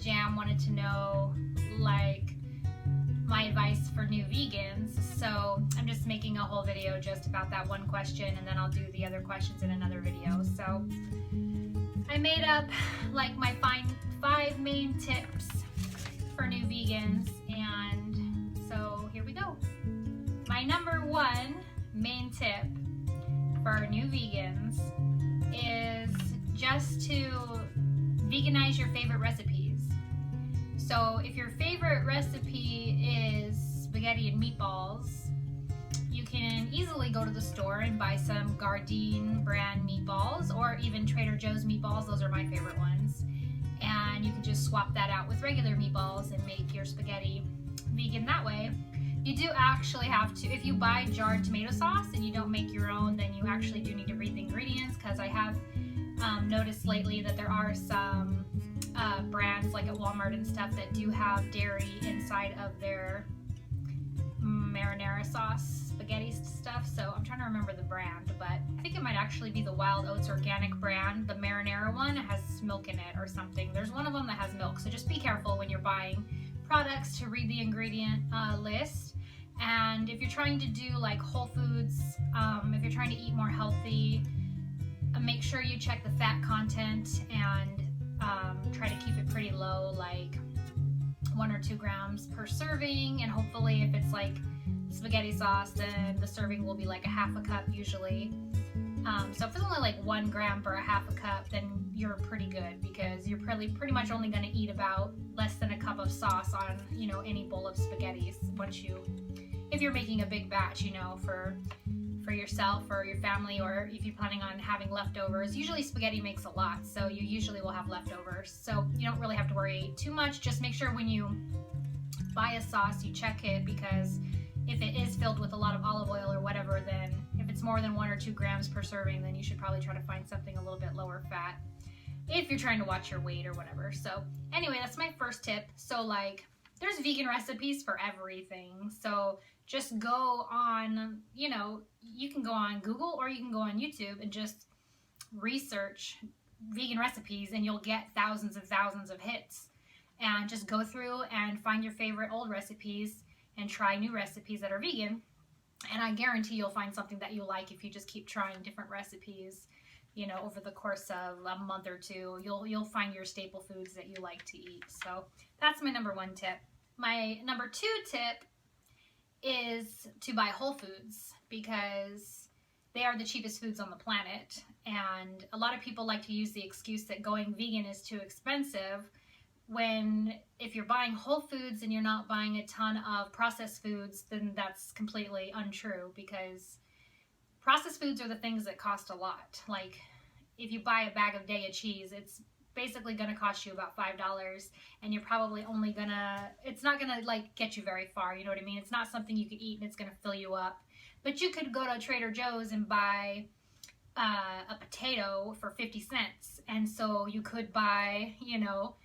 Jam wanted to know, like, my advice for new vegans, so I'm just making a whole video just about that one question, and then I'll do the other questions in another video. So I made up like my 5 main tips for new vegans, and so here we go. My number 1 main tip for new vegans is just to veganize your favorite recipes. So if your favorite recipe is spaghetti and meatballs, you can easily go to the store and buy some Gardein brand meatballs, or even Trader Joe's meatballs. Those are my favorite ones. And you can just swap that out with regular meatballs and make your spaghetti vegan that way. You do actually have to, if you buy jarred tomato sauce and you don't make your own, then you actually do need to read the ingredients, because I have noticed lately that there are some brands like at Walmart and stuff that do have dairy inside of their marinara sauce spaghetti stuff. So I'm trying to remember the brand, but I think it might actually be the Wild Oats organic brand. The marinara one has milk in it or something. There's one of them that has milk, so just be careful when you're buying products to read the ingredient list. And if you're trying to do like whole foods, if you're trying to eat more healthy, make sure you check the fat content and try to keep it pretty low, like 1 or 2 grams per serving. And hopefully if it's like spaghetti sauce, then the serving will be like a half a cup usually. So if it's only like 1 gram per a half a cup, then you're pretty good, because you're pretty much only going to eat about less than a cup of sauce on, you know, any bowl of spaghettis if you're making a big batch, you know, for yourself or your family, or if you're planning on having leftovers. Usually spaghetti makes a lot, so you usually will have leftovers, so you don't really have to worry too much. Just make sure when you buy a sauce you check it, because if it is filled with a lot of olive oil or whatever, then if it's more than 1 or 2 grams per serving, then you should probably try to find something a little bit lower fat if you're trying to watch your weight or whatever. So anyway, that's my first tip. So like, there's vegan recipes for everything, so just go on, you know, you can go on Google or you can go on YouTube and just research vegan recipes, and you'll get thousands of hits. And just go through and find your favorite old recipes and try new recipes that are vegan. And I guarantee you'll find something that you like if you just keep trying different recipes, you know, over the course of a month or 2. You'll find your staple foods that you like to eat. So that's my number 1 tip. My number 2 tip is to buy whole foods, because they are the cheapest foods on the planet. And a lot of people like to use the excuse that going vegan is too expensive, when if you're buying whole foods and you're not buying a ton of processed foods, then that's completely untrue, because processed foods are the things that cost a lot. Like if you buy a bag of Daiya cheese, it's basically going to cost you about $5, and you're probably only gonna, it's not gonna like get you very far, you know what I mean? It's not something you could eat and it's gonna fill you up. But you could go to Trader Joe's and buy a potato for 50 cents, and so you could buy, you know,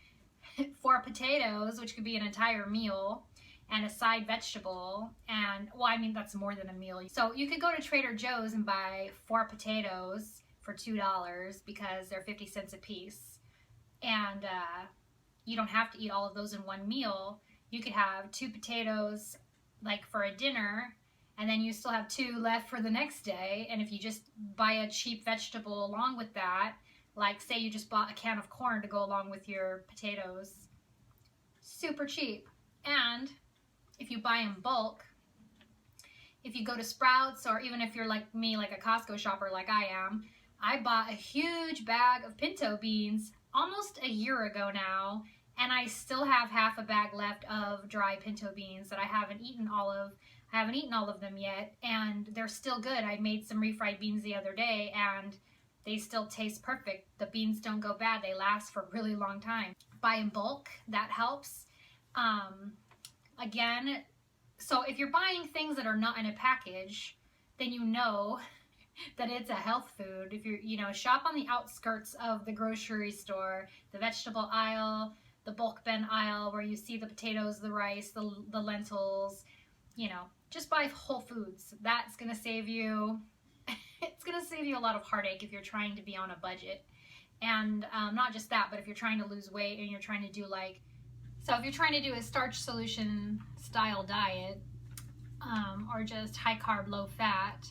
4 potatoes, which could be an entire meal, and a side vegetable. And well, I mean, that's more than a meal. So you could go to Trader Joe's and buy 4 potatoes for $2, because they're 50 cents a piece. And you don't have to eat all of those in one meal. You could have 2 potatoes like for a dinner, and then you still have 2 left for the next day. And if you just buy a cheap vegetable along with that, like say you just bought a can of corn to go along with your potatoes, super cheap. And if you buy in bulk, if you go to Sprouts, or even if you're like me, like a Costco shopper like I am, I bought a huge bag of pinto beans almost a year ago now, and I still have half a bag left of dry pinto beans that I haven't eaten all of. I haven't eaten all of them yet, and they're still good. I made some refried beans the other day, and they still taste perfect. The beans don't go bad. They last for a really long time. Buy in bulk, that helps. Again, so if you're buying things that are not in a package, then you know that it's a health food. If you're, you know, shop on the outskirts of the grocery store, the vegetable aisle, the bulk bin aisle, where you see the potatoes, the rice, the lentils, you know, just buy whole foods. That's going to save you, it's going to save you a lot of heartache if you're trying to be on a budget. And not just that, but if you're trying to lose weight and you're trying to do like, so if you're trying to do a starch solution style diet, or just high carb, low fat,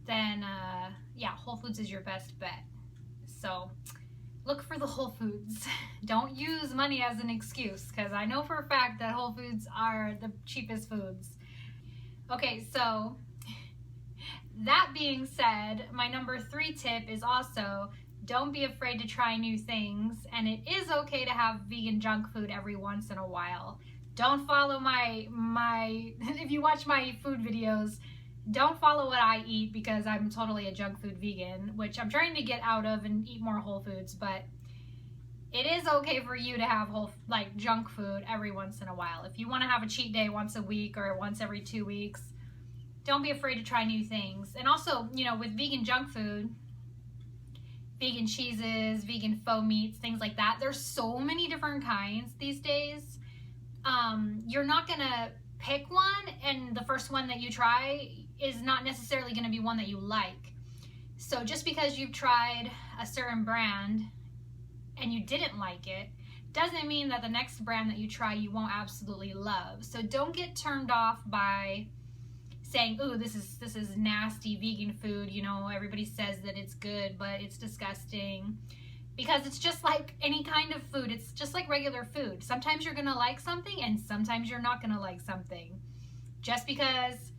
then yeah, whole foods is your best bet. So look for the whole foods. Don't use money as an excuse, because I know for a fact that whole foods are the cheapest foods. Okay, so that being said, my number 3 tip is also don't be afraid to try new things, and it is okay to have vegan junk food every once in a while. Don't follow my if you watch my food videos, don't follow what I eat, because I'm totally a junk food vegan, which I'm trying to get out of and eat more whole foods. But it is okay for you to have junk food every once in a while. If you want to have a cheat day once a week or once every 2 weeks, don't be afraid to try new things. And also, you know, with vegan junk food, vegan cheeses, vegan faux meats, things like that, there's so many different kinds these days. You're not gonna pick one, and the first one that you try is not necessarily gonna be one that you like. So just because you've tried a certain brand and you didn't like it, doesn't mean that the next brand that you try you won't absolutely love. So don't get turned off by saying, "Ooh, this is nasty vegan food, you know, everybody says that it's good, but it's disgusting." Because it's just like any kind of food. It's just like regular food. Sometimes you're gonna like something and sometimes you're not gonna like something. Just because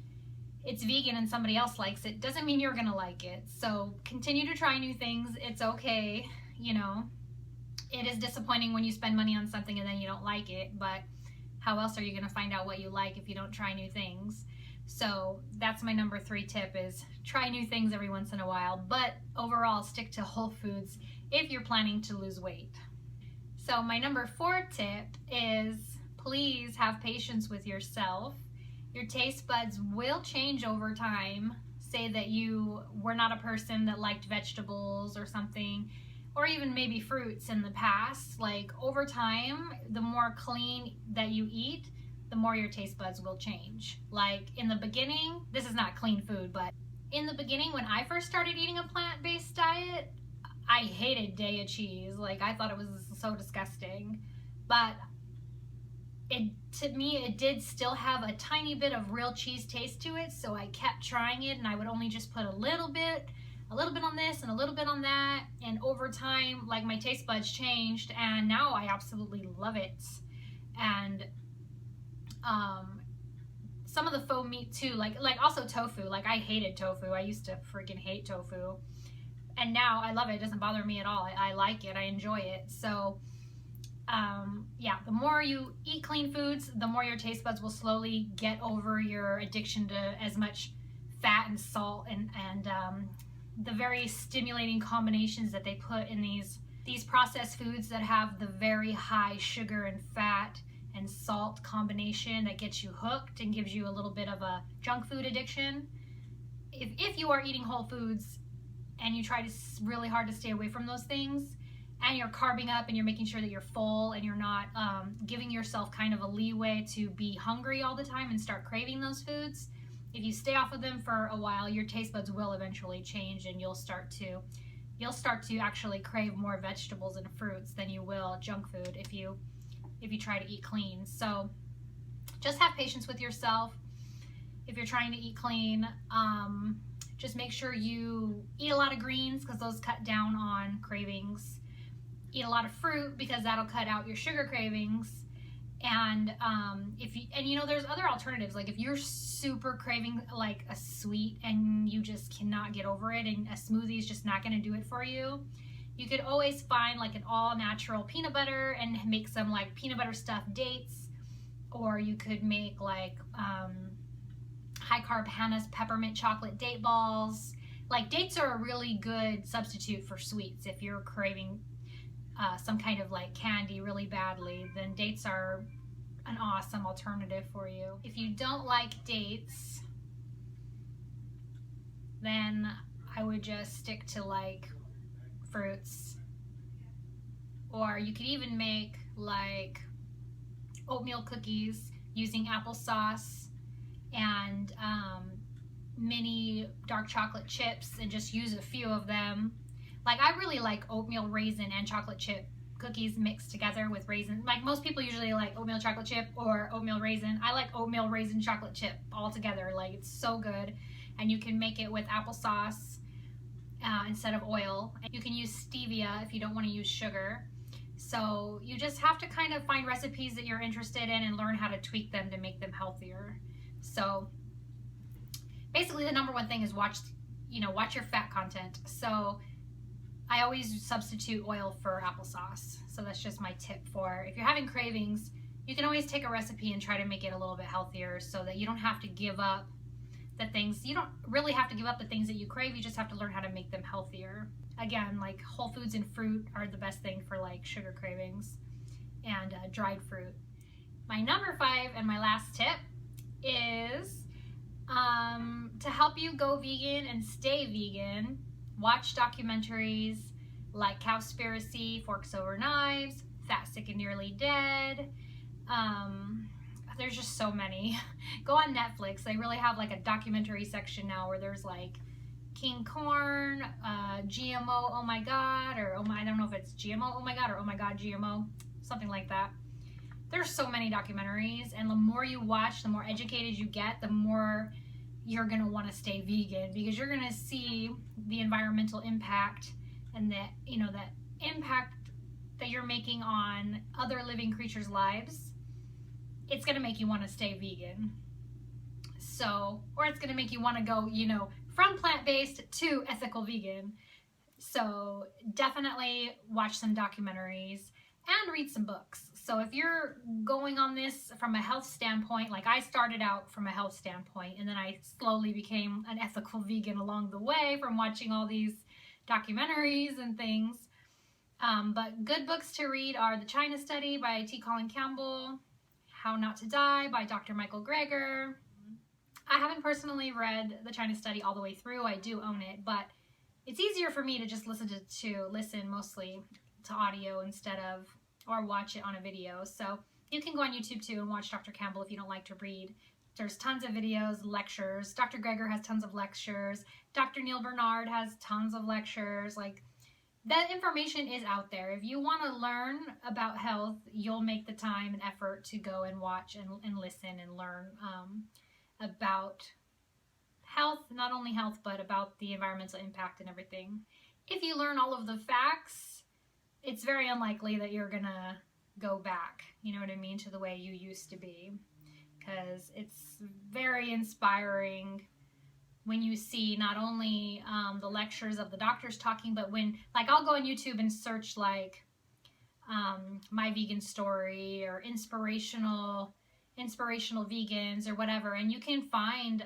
it's vegan and somebody else likes it doesn't mean you're gonna like it. So continue to try new things. It's okay, you know. It is disappointing when you spend money on something and then you don't like it, but how else are you gonna find out what you like if you don't try new things? So that's my number 3 tip, is try new things every once in a while, but overall stick to whole foods if you're planning to lose weight. So my number 4 tip is, please have patience with yourself. Your taste buds will change over time. Say that you were not a person that liked vegetables or something, or even maybe fruits in the past. Like over time, the more clean that you eat, the more your taste buds will change. Like in the beginning, this is not clean food, but in the beginning when I first started eating a plant-based diet, I hated Daiya cheese. Like I thought it was so disgusting. But to me, it did still have a tiny bit of real cheese taste to it, so I kept trying it, and I would only just put a little bit on this and a little bit on that, and over time, like, my taste buds changed, and now I absolutely love it. And some of the faux meat too, like also tofu. Like I hated tofu. I used to freaking hate tofu, and now I love it. It doesn't bother me at all. I like it. I enjoy it. So yeah, the more you eat clean foods, the more your taste buds will slowly get over your addiction to as much fat and salt and the very stimulating combinations that they put in these processed foods that have the very high sugar and fat and salt combination that gets you hooked and gives you a little bit of a junk food addiction. If you are eating whole foods and you try to really hard to stay away from those things, and you're carbing up and you're making sure that you're full and you're not giving yourself kind of a leeway to be hungry all the time and start craving those foods, if you stay off of them for a while, your taste buds will eventually change, and you'll start to actually crave more vegetables and fruits than you will junk food if you try to eat clean. So just have patience with yourself. If you're trying to eat clean, just make sure you eat a lot of greens, because those cut down on cravings. Eat a lot of fruit, because that'll cut out your sugar cravings. And you know, there's other alternatives. Like if you're super craving like a sweet and you just cannot get over it, and a smoothie is just not going to do it for you, you could always find like an all natural peanut butter and make some like peanut butter stuffed dates, or you could make like high carb Hannah's peppermint chocolate date balls. Like dates are a really good substitute for sweets. If you're craving some kind of like candy really badly, then dates are an awesome alternative for you. If you don't like dates, then I would just stick to like fruits. Or you could even make like oatmeal cookies using applesauce and mini dark chocolate chips, and just use a few of them. Like, I really like oatmeal, raisin, and chocolate chip cookies mixed together with raisin. Like, most people usually like oatmeal chocolate chip or oatmeal raisin. I like oatmeal raisin chocolate chip all together. Like, it's so good. And you can make it with applesauce instead of oil. You can use stevia if you don't want to use sugar. So you just have to kind of find recipes that you're interested in and learn how to tweak them to make them healthier. So basically the number one thing is watch your fat content. So I always substitute oil for applesauce. So that's just my tip for if you're having cravings, you can always take a recipe and try to make it a little bit healthier so that you don't have to give up the things. You don't really have to give up the things that you crave. You just have to learn how to make them healthier. Again, like whole foods and fruit are the best thing for like sugar cravings and dried fruit. My number 5 and my last tip is to help you go vegan and stay vegan. Watch documentaries like Cowspiracy, Forks Over Knives, Fat, Sick, and Nearly Dead. There's just so many. Go on Netflix. They really have like a documentary section now where there's like King Corn, GMO, oh my god, or I don't know if it's GMO, oh my god, or oh my god, GMO, something like that. There's so many documentaries, and the more you watch, the more educated you get, the more you're going to want to stay vegan, because you're going to see the environmental impact and that impact that you're making on other living creatures' lives. It's going to make you want to stay vegan. So, or it's going to make you want to go, from plant-based to ethical vegan. So definitely watch some documentaries and read some books. So if you're going on this from a health standpoint, like I started out from a health standpoint, and then I slowly became an ethical vegan along the way from watching all these documentaries and things. But good books to read are The China Study by T. Colin Campbell, How Not to Die by Dr. Michael Greger. I haven't personally read The China Study all the way through. I do own it, but it's easier for me to just listen mostly to audio instead of, or watch it on a video. So you can go on YouTube too and watch Dr. Campbell if you don't like to read. There's tons of videos, lectures. Dr. Greger has tons of lectures. Dr. Neil Bernard has tons of lectures. Like, that information is out there. If you want to learn about health, you'll make the time and effort to go and watch and listen and learn about health, not only health, but about the environmental impact and everything. If you learn all of the facts, it's very unlikely that you're gonna go back, you know what I mean, to the way you used to be, because it's very inspiring when you see not only the lectures of the doctors talking, but when, like, I'll go on YouTube and search like my vegan story or inspirational vegans or whatever, and you can find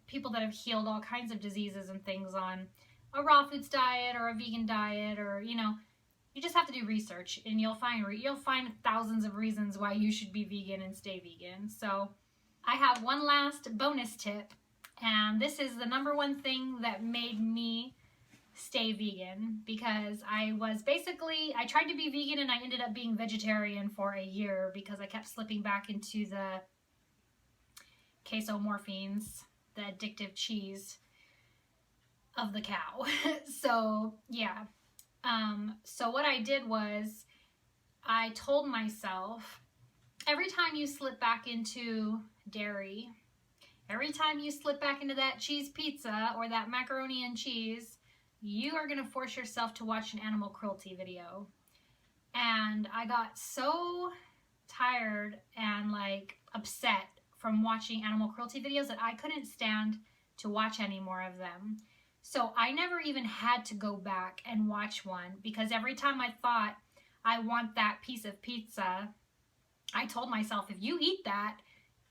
people that have healed all kinds of diseases and things on a raw foods diet or a vegan diet, or you just have to do research, and you'll find thousands of reasons why you should be vegan and stay vegan. So I have one last bonus tip, and this is the number one thing that made me stay vegan, because I tried to be vegan and I ended up being vegetarian for a year because I kept slipping back into the casomorphines, the addictive cheese of the cow. So yeah. So what I did was I told myself, every time you slip back into dairy, every time you slip back into that cheese pizza or that macaroni and cheese, you are going to force yourself to watch an animal cruelty video. And I got so tired and like upset from watching animal cruelty videos that I couldn't stand to watch any more of them. So I never even had to go back and watch one, because every time I thought I want that piece of pizza, I told myself, if you eat that,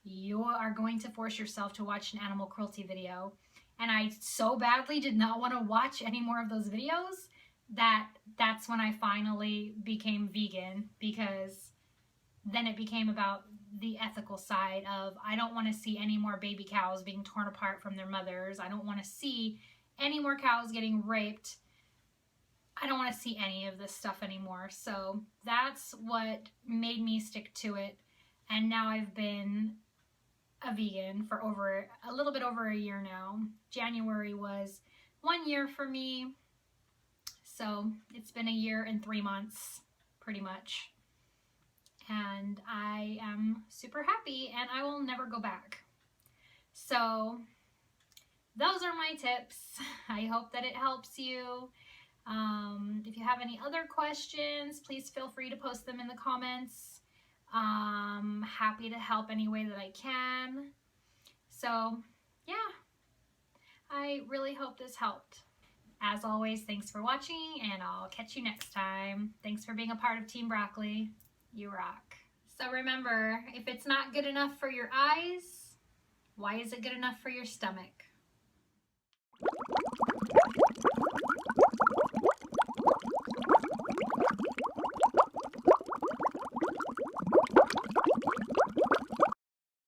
you are going to force yourself to watch an animal cruelty video. And I so badly did not want to watch any more of those videos that's when I finally became vegan, because then it became about the ethical side of, I don't want to see any more baby cows being torn apart from their mothers. I don't want to see any more cows getting raped. I don't want to see any of this stuff anymore. So that's what made me stick to it. And now I've been a vegan for a little bit over a year now. January was 1 year for me. So it's been a year and 3 months, pretty much. And I am super happy, and I will never go back. So those are my tips. I hope that it helps you. If you have any other questions, please feel free to post them in the comments. Happy to help any way that I can. So yeah, I really hope this helped. As always, thanks for watching, and I'll catch you next time. Thanks for being a part of Team Broccoli. You rock. So remember, if it's not good enough for your eyes, why is it good enough for your stomach?